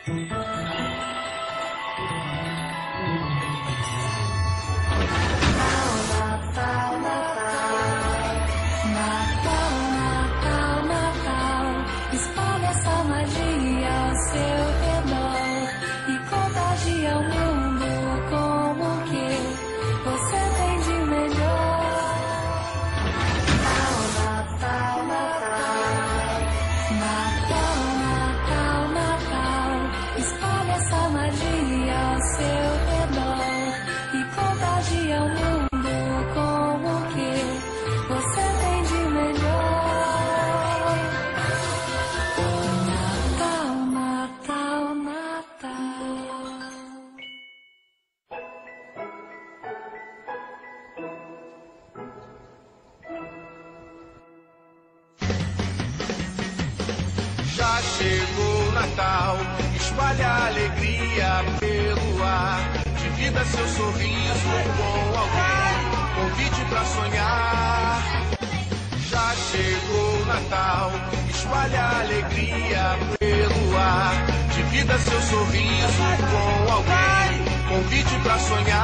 Espalha essa magia ao seu redor e contagia o mundo com o que você tem de melhor. Natal, Natal, Natal, Natal, Natal. Espalha essa magia ao seu redor e contagia o mundo com o que você tem de melhor. Já chegou o Natal, espalha a alegria pelo ar. Divida seu sorriso com alguém, convide pra sonhar. Já chegou o Natal, espalha a alegria pelo ar. Divida seu sorriso com alguém, convide pra sonhar.